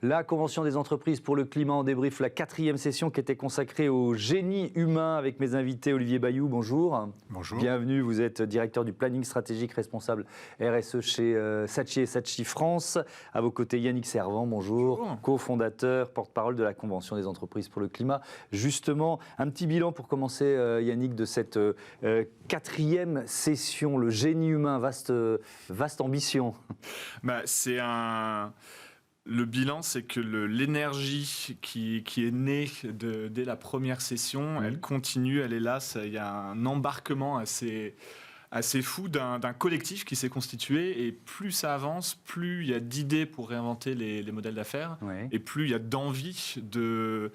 La Convention des entreprises pour le climat en débrief, la 4e session qui était consacrée au génie humain avec mes invités. Olivier Bayou, bonjour. Bonjour. Bienvenue, vous êtes directeur du planning stratégique responsable RSE chez Saatchi & Saatchi France. À vos côtés, Yannick Servant, bonjour. Cofondateur, porte-parole de la Convention des entreprises pour le climat. Justement, un petit bilan pour commencer, Yannick, de cette 4e session, le génie humain, vaste ambition. Le bilan, c'est que l'énergie qui est née dès la première session, elle continue, elle est là. Il y a un embarquement assez fou d'un collectif qui s'est constitué. Et plus ça avance, plus il y a d'idées pour réinventer les modèles d'affaires. Oui. Et plus il y a d'envie de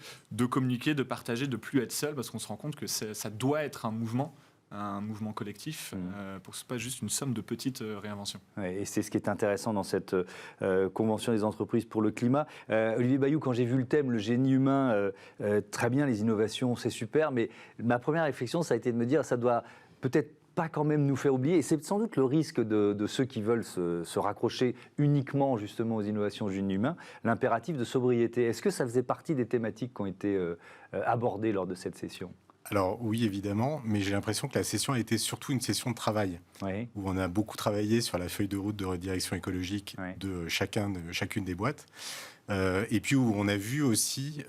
communiquer, de partager, de plus être seul. Parce qu'on se rend compte que ça doit être un mouvement collectif, pour que ce n'est pas juste une somme de petites réinventions. Oui, et c'est ce qui est intéressant dans cette Convention des entreprises pour le climat. Olivier Bayou, quand j'ai vu le thème, le génie humain, très bien, les innovations, c'est super, mais ma première réflexion, ça a été de me dire, ça doit peut-être pas quand même nous faire oublier, et c'est sans doute le risque de ceux qui veulent se raccrocher uniquement justement aux innovations génie humain, l'impératif de sobriété. Est-ce que ça faisait partie des thématiques qui ont été abordées lors de cette session ? Alors oui, évidemment, mais j'ai l'impression que la session a été surtout une session de travail, oui, où on a beaucoup travaillé sur la feuille de route de redirection écologique, oui, de chacune des boîtes, et puis où on a vu aussi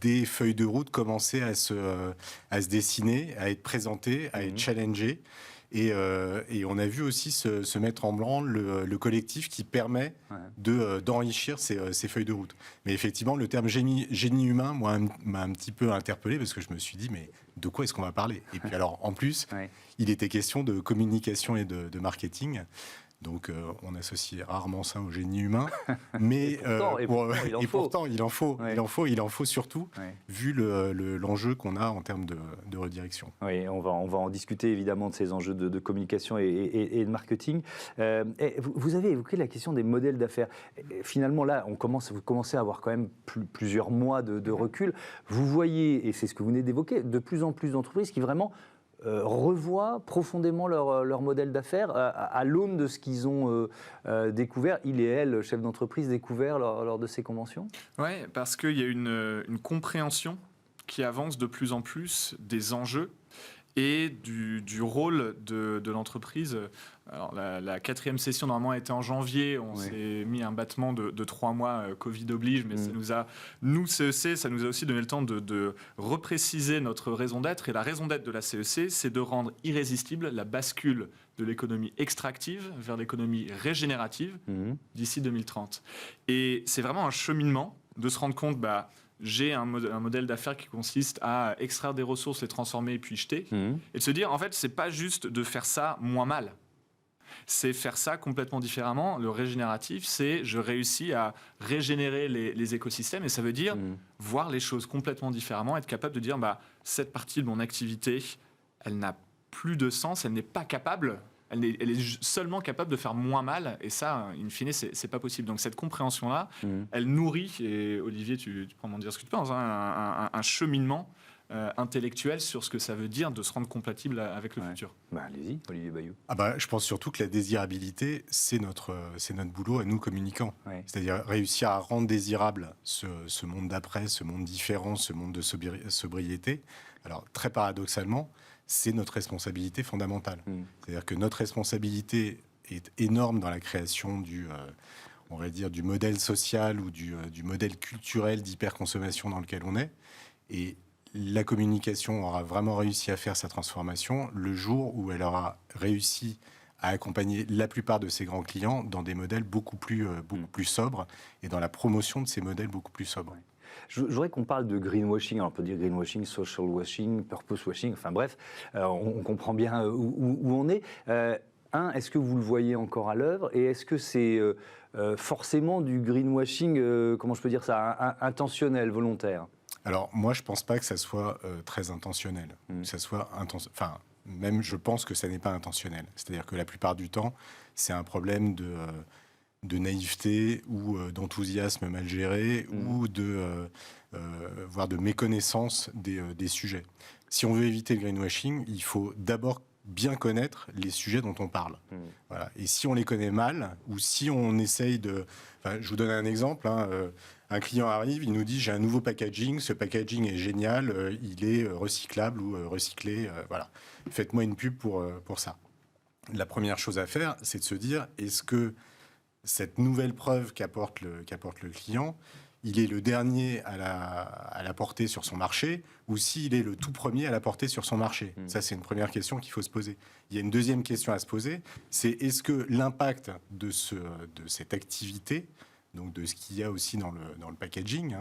des feuilles de route commencer à se dessiner, à être présentées, à être challengées. Et on a vu aussi se mettre en branle le collectif qui permet d'enrichir ces feuilles de route. Mais effectivement, le terme génie humain, moi, m'a un petit peu interpellé parce que je me suis dit, mais de quoi est-ce qu'on va parler ? Et puis alors, en plus, il était question de communication et de marketing. Donc, on associe rarement ça au génie humain, mais pourtant, il en faut surtout, vu l'enjeu qu'on a en termes de redirection. Oui, on va en discuter évidemment de ces enjeux de communication et de marketing. Vous avez évoqué la question des modèles d'affaires. Finalement, là, vous commencez à avoir quand même plusieurs mois de recul. Vous voyez, et c'est ce que vous venez d'évoquer, de plus en plus d'entreprises qui vraiment revoient profondément leur modèle d'affaires à l'aune de ce qu'ils ont découvert, il et elle, chefs d'entreprise, découvert lors de ces conventions ? Oui, parce qu'il y a une compréhension qui avance de plus en plus des enjeux et du rôle de l'entreprise. Alors, la 4e session, normalement, a été en janvier. On s'est mis un battement de 3 mois, Covid oblige, mais nous, CEC, ça nous a aussi donné le temps de repréciser notre raison d'être. Et la raison d'être de la CEC, c'est de rendre irrésistible la bascule de l'économie extractive vers l'économie régénérative d'ici 2030. Et c'est vraiment un cheminement de se rendre compte... j'ai un modèle d'affaires qui consiste à extraire des ressources, les transformer et puis jeter. Et de se dire, en fait, c'est pas juste de faire ça moins mal. C'est faire ça complètement différemment. Le régénératif, c'est je réussis à régénérer les écosystèmes. Et ça veut dire voir les choses complètement différemment, être capable de dire, cette partie de mon activité, elle n'a plus de sens, elle n'est pas capable... Elle est seulement capable de faire moins mal, et ça, in fine, c'est pas possible. Donc cette compréhension-là, elle nourrit, et Olivier, tu peux m'en dire ce que tu penses, un cheminement intellectuel sur ce que ça veut dire de se rendre compatible avec le futur. Allez-y, Olivier Bayou. Je pense surtout que la désirabilité, c'est notre boulot à nous communicants. C'est-à-dire réussir à rendre désirable ce monde d'après, ce monde différent, ce monde de sobriété. Alors très paradoxalement, c'est notre responsabilité fondamentale. C'est-à-dire que notre responsabilité est énorme dans la création on va dire, du modèle social ou du modèle culturel d'hyperconsommation dans lequel on est. Et la communication aura vraiment réussi à faire sa transformation le jour où elle aura réussi à accompagner la plupart de ses grands clients dans des modèles beaucoup plus sobres et dans la promotion de ces modèles beaucoup plus sobres. Je voudrais qu'on parle de greenwashing. Alors on peut dire greenwashing, social washing, purpose washing, enfin bref, on comprend bien où on est. Est-ce que vous le voyez encore à l'œuvre ? Et est-ce que c'est forcément du greenwashing, comment je peux dire ça, intentionnel, volontaire ? Alors moi, je ne pense pas que ça soit très intentionnel. Que ça soit même je pense que ça n'est pas intentionnel. C'est-à-dire que la plupart du temps, c'est un problème de naïveté ou d'enthousiasme mal géré ou voire de méconnaissance des sujets. Si on veut éviter le greenwashing, il faut d'abord bien connaître les sujets dont on parle. Voilà. Et si on les connaît mal, ou si on essaye de... je vous donne un exemple. Un client arrive, il nous dit j'ai un nouveau packaging, ce packaging est génial, il est recyclable ou recyclé, voilà. Faites-moi une pub pour ça. La première chose à faire, c'est de se dire, est-ce que cette nouvelle preuve qu'apporte le client, il est le dernier à la porter sur son marché, ou s'il est le tout premier à la porter sur son marché? Ça, c'est une première question qu'il faut se poser. Il y a une deuxième question à se poser, c'est est-ce que l'impact de cette activité, donc de ce qu'il y a aussi dans le packaging,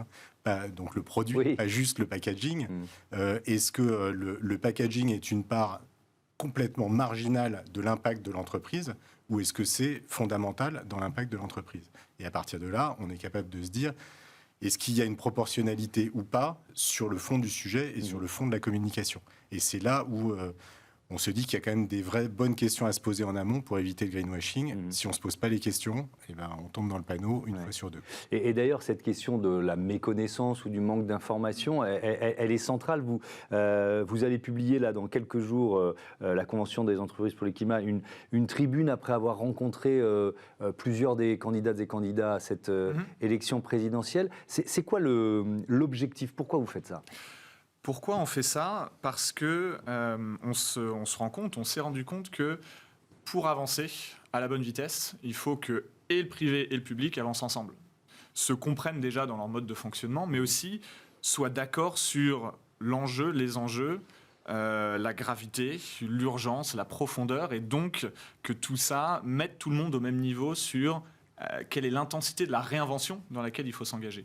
donc le produit, pas juste le packaging, est-ce que le packaging est une part complètement marginale de l'impact de l'entreprise, ou est-ce que c'est fondamental dans l'impact de l'entreprise? Et à partir de là, on est capable de se dire, est-ce qu'il y a une proportionnalité ou pas sur le fond du sujet et sur le fond de la communication? Et c'est là où on se dit qu'il y a quand même des vraies bonnes questions à se poser en amont pour éviter le greenwashing. Si on ne se pose pas les questions, eh ben, on tombe dans le panneau une fois sur deux. Et d'ailleurs, cette question de la méconnaissance ou du manque d'information, elle est centrale. Vous allez publier là, dans quelques jours, la Convention des entreprises pour le climat, une tribune après avoir rencontré plusieurs des candidates et candidats à cette élection présidentielle. C'est quoi l'objectif? Pourquoi vous faites ça? Pourquoi on fait ça? Parce que on s'est rendu compte que pour avancer à la bonne vitesse, il faut que et le privé et le public avancent ensemble, se comprennent déjà dans leur mode de fonctionnement, mais aussi soient d'accord sur l'enjeu, les enjeux, la gravité, l'urgence, la profondeur, et donc que tout ça mette tout le monde au même niveau sur quelle est l'intensité de la réinvention dans laquelle il faut s'engager.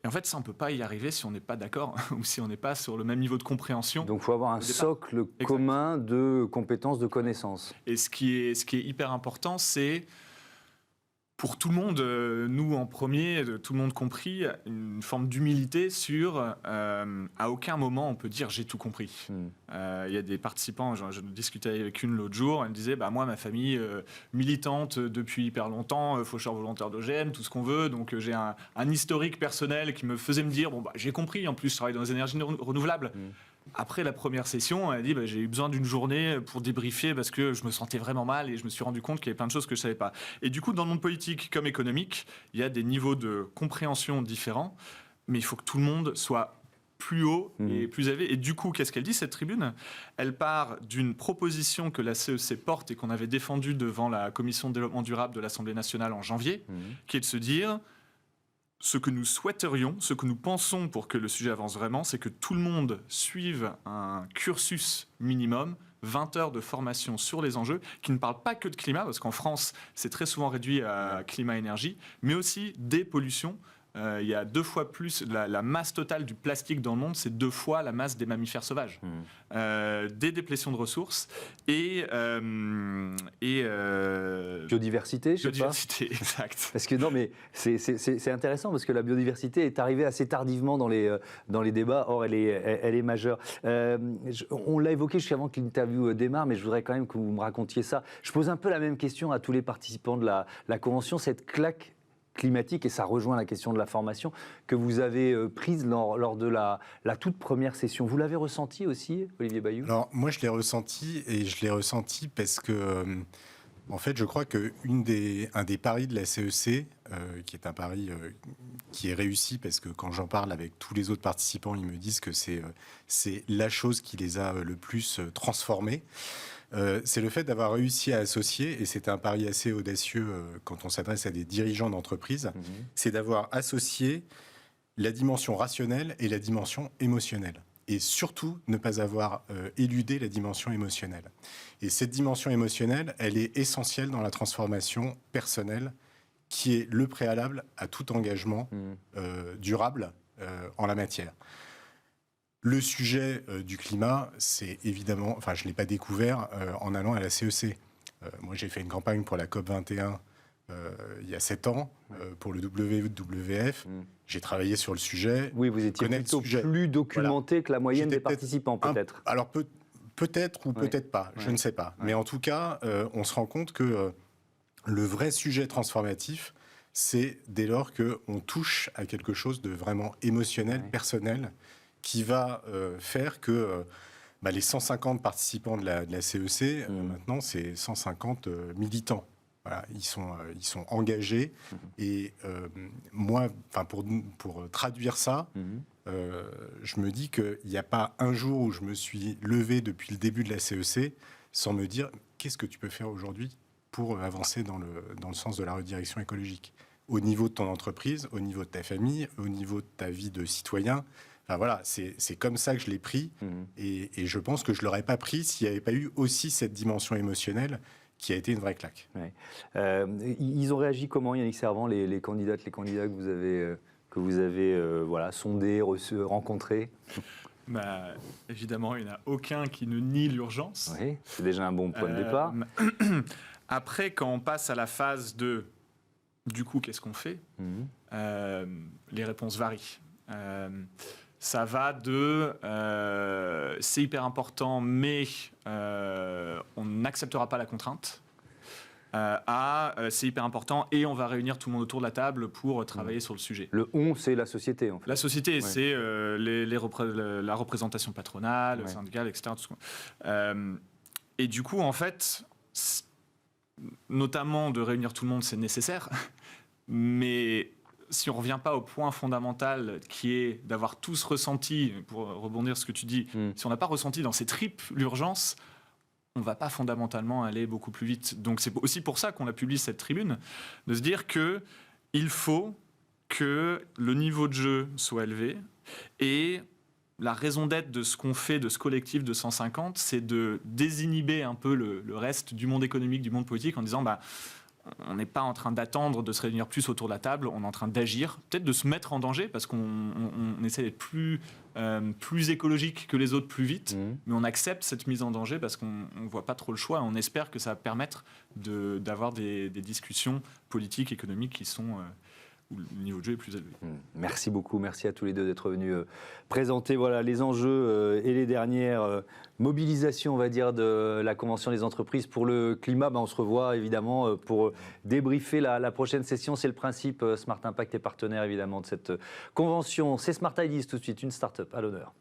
Et en fait, ça, on ne peut pas y arriver si on n'est pas d'accord ou si on n'est pas sur le même niveau de compréhension. Donc, il faut avoir un socle commun de compétences, de connaissances. Et ce qui est hyper important, c'est pour tout le monde, nous en premier, tout le monde compris, une forme d'humilité sur à aucun moment on peut dire j'ai tout compris. Il y a des participants, je discutais avec une l'autre jour, elle me disait moi ma famille militante depuis hyper longtemps, faucheur volontaire d'OGM, tout ce qu'on veut, donc j'ai un historique personnel qui me faisait me dire j'ai compris, en plus je travaille dans les énergies renouvelables. Après la première session, elle dit j'ai eu besoin d'une journée pour débriefer parce que je me sentais vraiment mal et je me suis rendu compte qu'il y avait plein de choses que je ne savais pas. Et du coup, dans le monde politique comme économique, il y a des niveaux de compréhension différents, mais il faut que tout le monde soit plus haut et plus élevé. Et du coup, qu'est-ce qu'elle dit, cette tribune? Elle part d'une proposition que la CEC porte et qu'on avait défendue devant la Commission de développement durable de l'Assemblée nationale en janvier, qui est de se dire... Ce que nous souhaiterions, ce que nous pensons pour que le sujet avance vraiment, c'est que tout le monde suive un cursus minimum, 20 heures de formation sur les enjeux, qui ne parle pas que de climat, parce qu'en France, c'est très souvent réduit à climat-énergie, mais aussi des pollutions. Il y a 2 fois plus, la masse totale du plastique dans le monde, c'est 2 fois la masse des mammifères sauvages. Des déplétions de ressources et biodiversité, je sais pas. Biodiversité, exact. Parce que non, mais c'est intéressant parce que la biodiversité est arrivée assez tardivement dans les débats. Or, elle est majeure. On l'a évoqué juste avant que l'interview démarre, mais je voudrais quand même que vous me racontiez ça. Je pose un peu la même question à tous les participants de la convention. Cette claque climatique, et ça rejoint la question de la formation, que vous avez prise lors de la toute première session. Vous l'avez ressenti aussi, Olivier Bayou? Alors, moi, je l'ai ressenti, et je l'ai ressenti parce que, en fait, je crois qu'un des paris de la CEC, qui est un pari qui est réussi, parce que quand j'en parle avec tous les autres participants, ils me disent que c'est la chose qui les a le plus transformés. C'est le fait d'avoir réussi à associer, et c'est un pari assez audacieux quand on s'adresse à des dirigeants d'entreprise, c'est d'avoir associé la dimension rationnelle et la dimension émotionnelle. Et surtout, ne pas avoir éludé la dimension émotionnelle. Et cette dimension émotionnelle, elle est essentielle dans la transformation personnelle, qui est le préalable à tout engagement durable en la matière. Le sujet du climat, c'est évidemment... Enfin, je ne l'ai pas découvert en allant à la CEC. Moi, j'ai fait une campagne pour la COP21 il y a 7 ans, pour le WWF. J'ai travaillé sur le sujet. Oui, vous étiez plutôt plus documenté que la moyenne des participants, peut-être. Alors, peut-être ou peut-être pas, je ne sais pas. Mais en tout cas, on se rend compte que le vrai sujet transformatif, c'est dès lors qu'on touche à quelque chose de vraiment émotionnel, personnel, qui va faire que les 150 participants de la CEC, maintenant, c'est 150 militants. Voilà, ils sont engagés. Et moi, pour traduire ça, je me dis qu'il n'y a pas un jour où je me suis levé depuis le début de la CEC sans me dire qu'est-ce que tu peux faire aujourd'hui pour avancer dans le sens de la redirection écologique, au niveau de ton entreprise, au niveau de ta famille, au niveau de ta vie de citoyen. Enfin, voilà, c'est comme ça que je l'ai pris. Et je pense que je ne l'aurais pas pris s'il n'y avait pas eu aussi cette dimension émotionnelle qui a été une vraie claque. Ouais. Ils ont réagi comment, Yannick Servan, les candidats que vous avez voilà, sondés, rencontrés? Évidemment, il n'y en a aucun qui ne nie l'urgence. Oui, c'est déjà un bon point de départ. Après, quand on passe à la phase de du coup, qu'est-ce qu'on fait, les réponses varient. Ça va de c'est hyper important, mais on n'acceptera pas la contrainte, à c'est hyper important et on va réunir tout le monde autour de la table pour travailler sur le sujet. Le on, c'est la société, en fait. La société, c'est la représentation patronale, syndicale, etc. Tout et du coup, en fait, notamment de réunir tout le monde, c'est nécessaire, mais si on ne revient pas au point fondamental qui est d'avoir tous ressenti, pour rebondir sur ce que tu dis, si on n'a pas ressenti dans ses tripes l'urgence, on ne va pas fondamentalement aller beaucoup plus vite. Donc c'est aussi pour ça qu'on a publié cette tribune, de se dire qu'il faut que le niveau de jeu soit élevé et la raison d'être de ce qu'on fait, de ce collectif de 150, c'est de désinhiber un peu le reste du monde économique, du monde politique en disant on n'est pas en train d'attendre de se réunir plus autour de la table, on est en train d'agir, peut-être de se mettre en danger parce qu'on essaie d'être plus écologique que les autres plus vite, mais on accepte cette mise en danger parce qu'on ne voit pas trop le choix et on espère que ça va permettre d'avoir des discussions politiques, économiques qui sont où le niveau de jeu est plus élevé. Merci beaucoup, merci à tous les deux d'être venus présenter les enjeux et les dernières mobilisations, on va dire, de la Convention des entreprises pour le climat. On se revoit évidemment pour débriefer la prochaine session. C'est le principe. Smart Impact est partenaire évidemment de cette convention. C'est Smart Ideas tout de suite, une start-up à l'honneur.